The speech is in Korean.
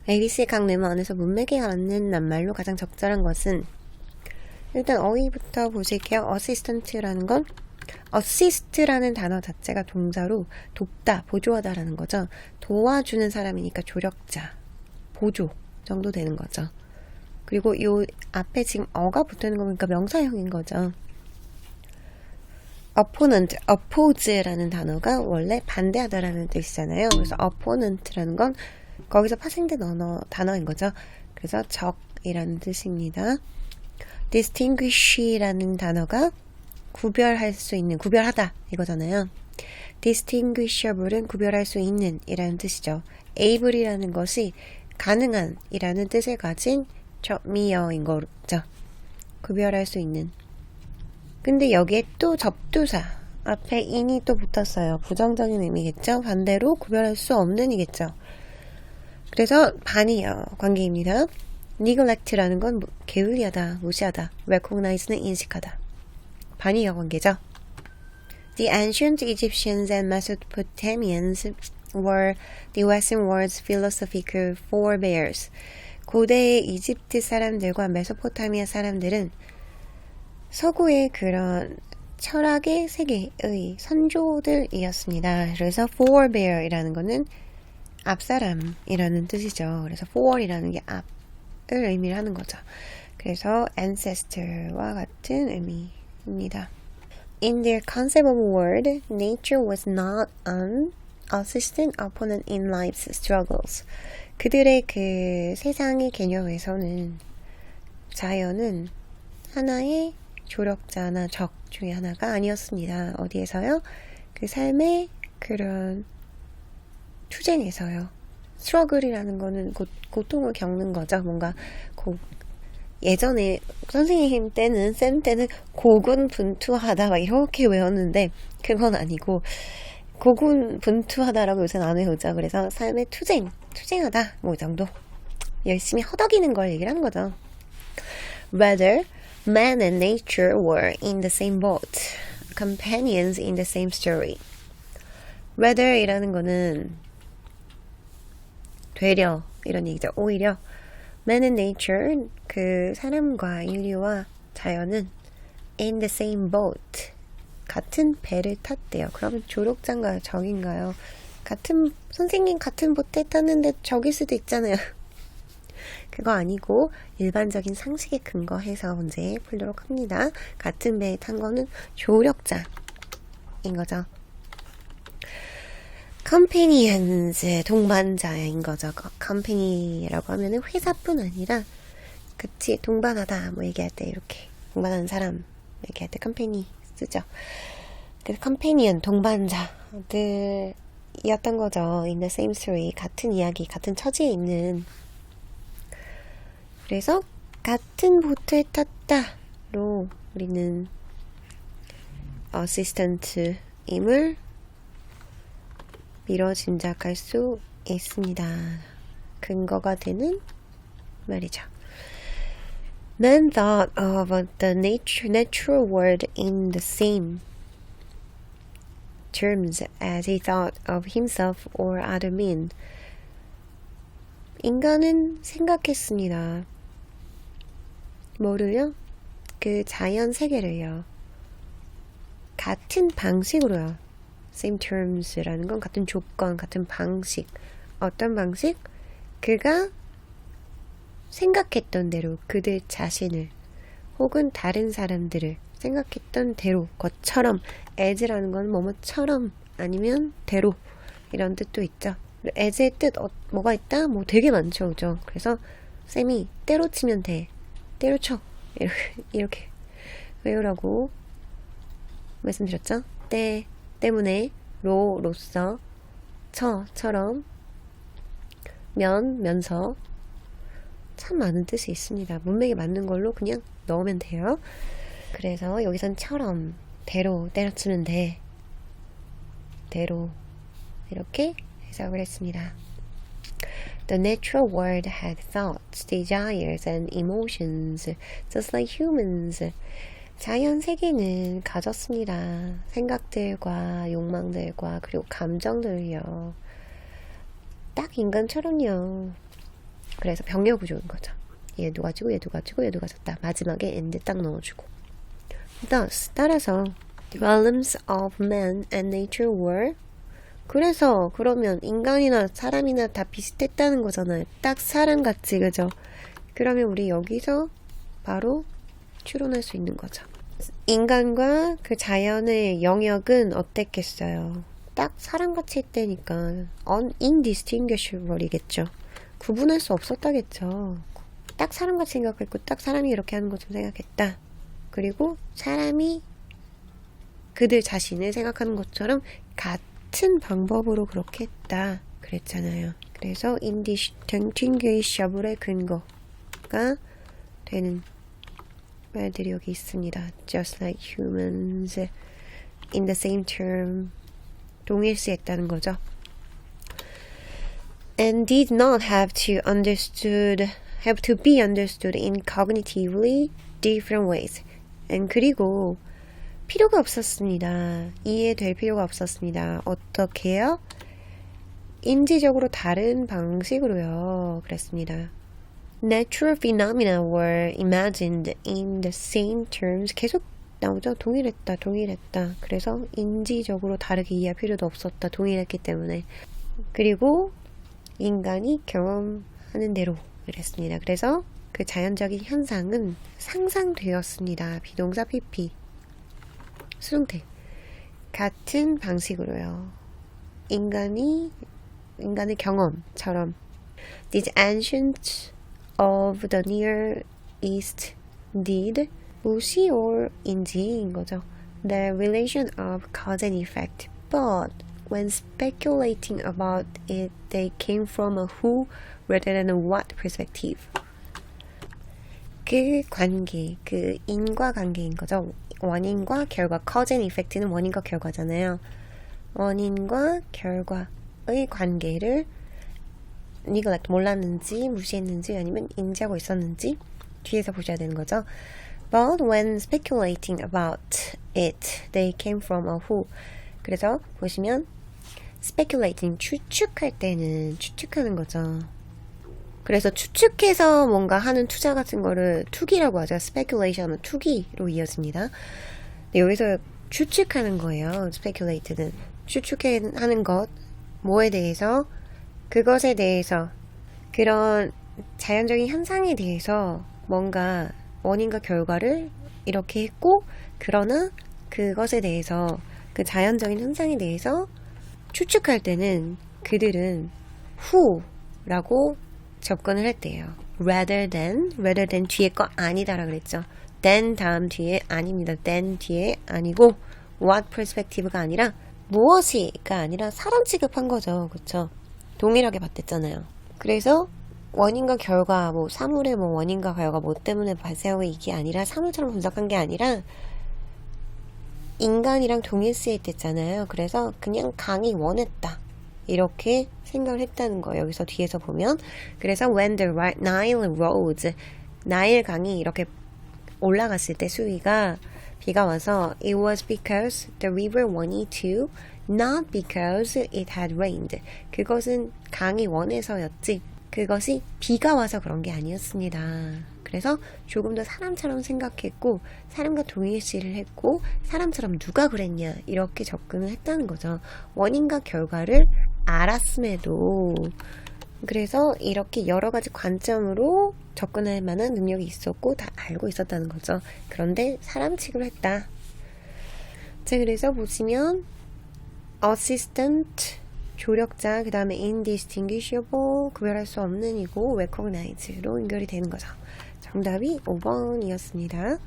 ABC의 각 네모 안에서 문맥에 갖는 낱말로 가장 적절한 것은 일단 어휘부터 보실게요. 어시스턴트라는 건 어시스트라는 단어 자체가 동사로 돕다, 보조하다 라는 거죠. 도와주는 사람이니까 조력자, 보조 정도 되는 거죠. 그리고 요 앞에 지금 어가 붙어있는 거 보니까 명사형인 거죠. opponent, oppose라는 단어가 원래 반대하다라는 뜻이잖아요. 그래서 opponent라는 건 거기서 파생된 단어인 거죠. 그래서 적이라는 뜻입니다. distinguish라는 단어가 구별할 수 있는, 구별하다 이거잖아요. distinguishable은 구별할 수 있는 이라는 뜻이죠. able이라는 것이 가능한 이라는 뜻을 가진 미어인 거죠. 구별할 수 있는. 근데 여기에 또 접두사 앞에 in이 또 붙었어요. 부정적인 의미겠죠. 반대로 구별할 수 없는 이겠죠. 그래서 반이어 관계입니다. neglect라는 건 게을리하다, 무시하다. recognize는 인식하다. 반이어 관계죠. The ancient Egyptians and Mesopotamians were the Western world's philosophical forebears. 고대의 이집트 사람들과 메소포타미아 사람들은 서구의 그런 철학의 세계의 선조들이었습니다. 그래서 forebear이라는 거는 앞사람이라는 뜻이죠. 그래서 fore이라는 게 앞을 의미를 하는 거죠. 그래서 ancestor와 같은 의미입니다. In their concept of world, nature was not an assistant opponent in life's struggles. 그들의 그 세상의 개념에서는 자연은 하나의 조력자나 적 중에 하나가 아니었습니다. 어디에서요? 그 삶의 그런 투쟁에서요. 스트러글이라는 거는 고통을 겪는 거죠. 뭔가 예전에 선생님 때는 쌤 때는 고군분투하다 막 이렇게 외웠는데 그건 아니고 고군분투하다라고 요새는 안 외우죠. 그래서 삶의 투쟁하다 뭐 이 정도 열심히 허덕이는 걸 얘기를 하는 거죠. Rather, man and nature were in the same boat, companions in the same story. Rather 이라는 거는 되려 이런 얘기죠. 오히려 man and nature 그 사람과 인류와 자연은 in the same boat 같은 배를 탔대요. 그러면 조력자인가요? 적인가요? 선생님 같은 보트에 탔는데 적일 수도 있잖아요. 그거 아니고 일반적인 상식에 근거해서 문제 풀도록 합니다. 같은 배에 탄 거는 조력자인 거죠. companions 동반자인 거죠. company라고 하면은 회사뿐 아니라 같이 동반하다 뭐 얘기할 때 이렇게 동반하는 사람 얘기할 때 company 쓰죠. 그래서 companion 동반자들이었던 거죠. in the same story 같은 이야기 같은 처지에 있는. 그래서 같은 보트에 탔다로 우리는 어시스턴트임을 미뤄 짐작할 수 있습니다. 근거가 되는 말이죠. Man thought of the natural world in the same terms as he thought of himself or other men. 인간은 생각했습니다. 뭐를요? 그 자연 세계를요. 같은 방식으로요. same terms라는 건 같은 조건, 같은 방식. 어떤 방식? 그가 생각했던 대로 그들 자신을 혹은 다른 사람들을 생각했던 대로 것처럼 as라는 건 뭐뭐처럼 아니면 대로 이런 뜻도 있죠. as의 뜻 뭐가 있다? 뭐 되게 많죠. 그죠? 그래서 쌤이 때려치면 돼. 때려쳐. 이렇게 외우라고 말씀드렸죠. 때문에 로서 처럼 면서 참 많은 뜻이 있습니다. 문맥에 맞는 걸로 그냥 넣으면 돼요. 그래서 여기선 처럼 대로 때려치면 돼. 대로 이렇게 해석을 했습니다. The natural world had thoughts, desires, and emotions, just like humans. 자연 세계는 가졌습니다. 생각들과 욕망들과 그리고 감정들이요. 딱 인간처럼요. 그래서 병력 구조인 거죠. 얘도 가지고 얘도 가지고 얘도 가졌다. 마지막에 and 딱 넣어주고. Thus, 따라서 the realms of man and nature were 그래서 그러면 인간이나 사람이나 다 비슷했다는 거잖아요. 딱 사람같이 그죠? 그러면 우리 여기서 바로 추론할 수 있는 거죠. 인간과 그 자연의 영역은 어땠겠어요? 딱 사람같이 했다니까 indistinguishable이겠죠. 구분할 수 없었다겠죠. 딱 사람같이 생각했고 딱 사람이 이렇게 하는 것처럼 생각했다. 그리고 사람이 그들 자신을 생각하는 것처럼 같은 방법으로 그렇게 했다. 그랬잖아요. 그래서 indistinguishable의 근거가 되는 말들이 여기 있습니다. Just like humans in the same term 동일시했다는 거죠. And did not have to be understood in cognitively different ways. And 그리고 필요가 없었습니다. 이해될 필요가 없었습니다. 어떻게요? 인지적으로 다른 방식으로요. 그랬습니다. Natural phenomena were imagined in the same terms. 계속 나오죠. 동일했다. 그래서 인지적으로 다르게 이해할 필요도 없었다. 동일했기 때문에. 그리고 인간이 경험하는 대로 그랬습니다. 그래서 그 자연적인 현상은 상상되었습니다. 비동사 PP. 수동태. 같은 방식으로요. 인간의 경험처럼. These ancients of the Near East did 무시 or 인지인 거죠. The relation of cause and effect. But when speculating about it, they came from a who rather than a what perspective. 그 관계, 그 인과관계인 거죠. 원인과 결과, cause and effect는 원인과 결과잖아요. 원인과 결과의 관계를 neglect, 몰랐는지, 무시했는지, 아니면 인지하고 있었는지 뒤에서 보셔야 되는 거죠. But when speculating about it, they came from a who. 그래서 보시면 speculating, 추측할 때는 추측하는 거죠. 그래서 추측해서 뭔가 하는 투자 같은 거를 투기라고 하죠. speculation은 투기로 이어집니다. 여기서 추측하는 거예요. speculate는 추측하는 것, 뭐에 대해서, 그것에 대해서, 그런 자연적인 현상에 대해서 뭔가 원인과 결과를 이렇게 했고, 그러나 그것에 대해서, 그 자연적인 현상에 대해서 추측할 때는 그들은 who라고 접근을 했대요. rather than 뒤에 거 아니다라 그랬죠. than 다음 뒤에 아닙니다. than 뒤에 아니고 what perspective가 아니라 무엇이가 아니라 사람 취급한 거죠. 그쵸? 동일하게 봤댔잖아요. 그래서 원인과 결과, 뭐 사물의 뭐 원인과 결과 뭐 때문에 발생하고 이게 아니라 사물처럼 분석한 게 아니라 인간이랑 동일시했댔잖아요. 그래서 그냥 강이 원했다. 이렇게 생각을 했다는 거예요. 여기서 뒤에서 보면. 그래서 when the Nile rose, 나일 강이 이렇게 올라갔을 때 수위가 비가 와서 it was because the river wanted to, not because it had rained. 그것은 강이 원해서였지. 그것이 비가 와서 그런 게 아니었습니다. 그래서 조금 더 사람처럼 생각했고 사람과 동일시를 했고 사람처럼 누가 그랬냐 이렇게 접근을 했다는 거죠. 원인과 결과를 알았음에도 그래서 이렇게 여러 가지 관점으로 접근할 만한 능력이 있었고 다 알고 있었다는 거죠. 그런데 사람 취급을 했다. 자, 그래서 보시면 assistant 조력자, 그 다음에 indistinguishable 구별할 수 없는 이고 recognize로 연결이 되는 거죠. 정답이 5번이었습니다.